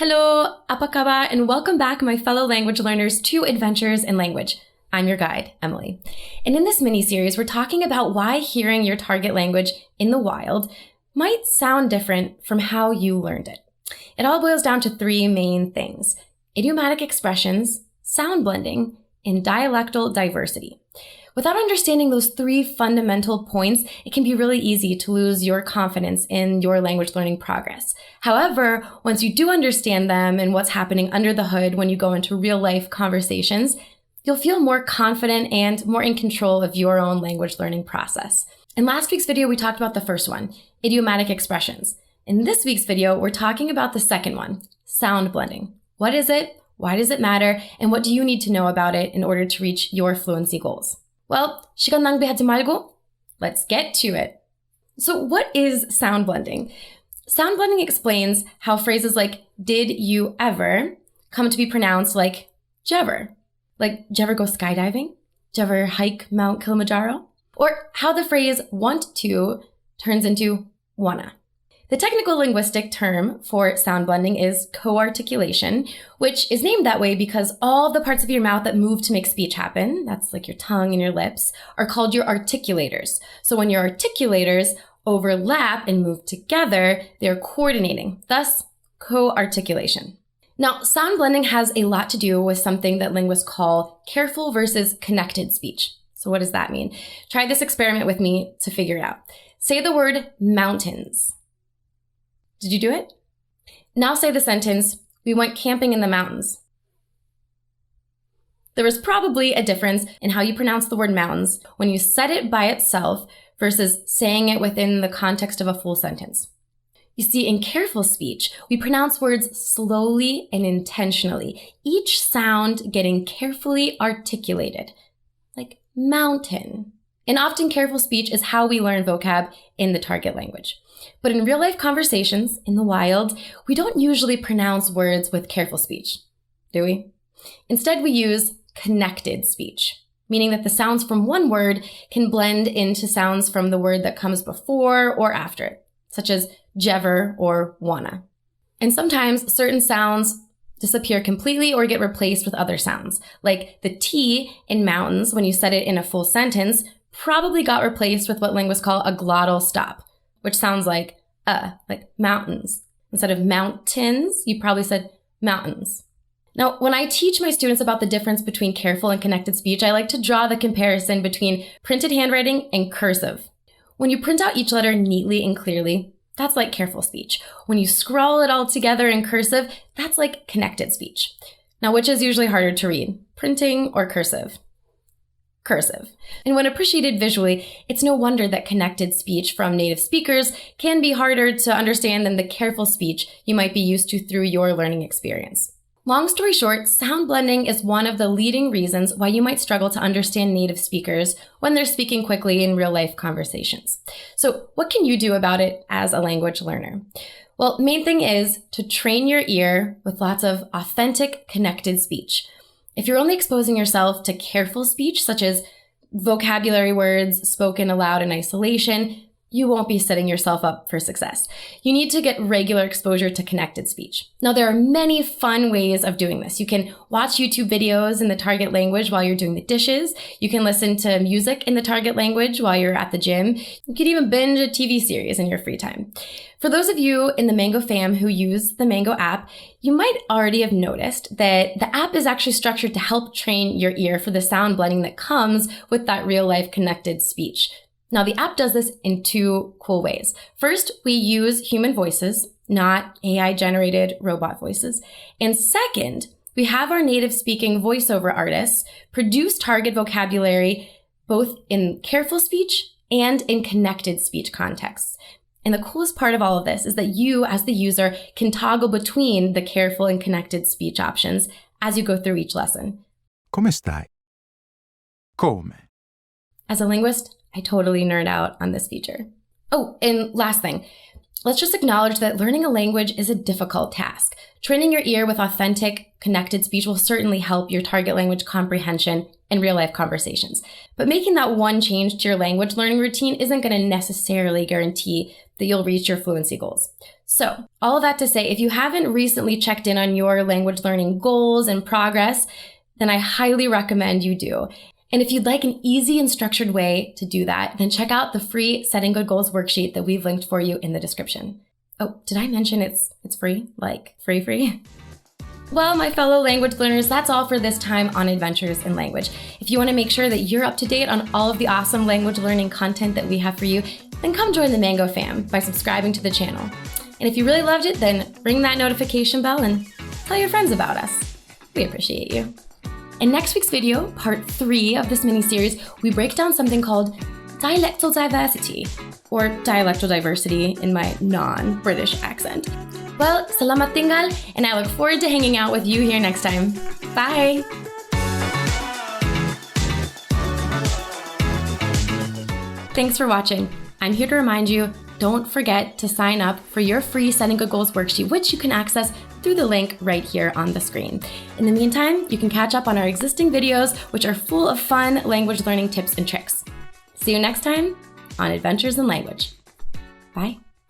Hello, apa kabar, and welcome back, my fellow language learners, to Adventures in Language. I'm your guide, Emily. And in this mini-series, we're talking about why hearing your target language in the wild might sound different from how you learned it. It all boils down to three main things: idiomatic expressions, sound blending, and dialectal diversity. Without understanding those three fundamental points, it can be really easy to lose your confidence in your language learning progress. However, once you do understand them and what's happening under the hood when you go into real-life conversations, you'll feel more confident and more in control of your own language learning process. In last week's video, we talked about the first one, idiomatic expressions. In this week's video, we're talking about the second one, sound blending. What is it? Why does it matter? And what do you need to know about it in order to reach your fluency goals? Well, 시간낭비 하지말고, let's get to it. So what is sound blending? Sound blending explains how phrases like did you ever come to be pronounced like jever. Like, did you ever go skydiving? Did you ever hike Mount Kilimanjaro? Or how the phrase want to turns into wanna. The technical linguistic term for sound blending is co-articulation, which is named that way because all the parts of your mouth that move to make speech happen, that's like your tongue and your lips, are called your articulators. So when your articulators overlap and move together, they're coordinating, thus co-articulation. Now, sound blending has a lot to do with something that linguists call careful versus connected speech. So what does that mean? Try this experiment with me to figure it out. Say the word mountains. Did you do it? Now say the sentence, we went camping in the mountains. There is probably a difference in how you pronounce the word mountains when you said it by itself versus saying it within the context of a full sentence. You see, in careful speech, we pronounce words slowly and intentionally, each sound getting carefully articulated, like mountain. And often careful speech is how we learn vocab in the target language. But in real-life conversations, in the wild, we don't usually pronounce words with careful speech, do we? Instead, we use connected speech, meaning that the sounds from one word can blend into sounds from the word that comes before or after it, such as jever or wanna. And sometimes certain sounds disappear completely or get replaced with other sounds, like the T in mountains, when you said it in a full sentence, probably got replaced with what linguists call a glottal stop, which sounds like mountains. Instead of mountains, you probably said mountains. Now, when I teach my students about the difference between careful and connected speech, I like to draw the comparison between printed handwriting and cursive. When you print out each letter neatly and clearly, that's like careful speech. When you scrawl it all together in cursive, that's like connected speech. Now, which is usually harder to read, printing or cursive? Cursive. And when appreciated visually, it's no wonder that connected speech from native speakers can be harder to understand than the careful speech you might be used to through your learning experience. Long story short, sound blending is one of the leading reasons why you might struggle to understand native speakers when they're speaking quickly in real-life conversations. So what can you do about it as a language learner? Well, main thing is to train your ear with lots of authentic, connected speech. If you're only exposing yourself to careful speech, such as vocabulary words spoken aloud in isolation, you won't be setting yourself up for success. You need to get regular exposure to connected speech. Now, there are many fun ways of doing this. You can watch YouTube videos in the target language while you're doing the dishes. You can listen to music in the target language while you're at the gym. You could even binge a TV series in your free time. For those of you in the Mango fam who use the Mango app, you might already have noticed that the app is actually structured to help train your ear for the sound blending that comes with that real-life connected speech. Now, the app does this in two cool ways. First, we use human voices, not AI-generated robot voices. And second, we have our native-speaking voiceover artists produce target vocabulary both in careful speech and in connected speech contexts. And the coolest part of all of this is that you, as the user, can toggle between the careful and connected speech options as you go through each lesson. Come stai? Come? As a linguist, I totally nerd out on this feature. Oh, and last thing, let's just acknowledge that learning a language is a difficult task. Training your ear with authentic, connected speech will certainly help your target language comprehension in real-life conversations. But making that one change to your language learning routine isn't going to necessarily guarantee that you'll reach your fluency goals. So, all of that to say, if you haven't recently checked in on your language learning goals and progress, then I highly recommend you do. And if you'd like an easy and structured way to do that, then check out the free Setting Good Goals worksheet that we've linked for you in the description. Oh, did I mention it's free? Like free? Well, my fellow language learners, that's all for this time on Adventures in Language. If you want to make sure that you're up to date on all of the awesome language learning content that we have for you, then come join the Mango fam by subscribing to the channel. And if you really loved it, then ring that notification bell and tell your friends about us. We appreciate you. In next week's video, part 3 of this mini-series, we break down something called dialectal diversity, or dialectal diversity in my non-British accent. Well, Selamat tinggal, and I look forward to hanging out with you here next time. Bye! Thanks for watching. I'm here to remind you, don't forget to sign up for your free Setting Good Goals worksheet, which you can access through the link right here on the screen. In the meantime, you can catch up on our existing videos, which are full of fun language learning tips and tricks. See you next time on Adventures in Language. Bye.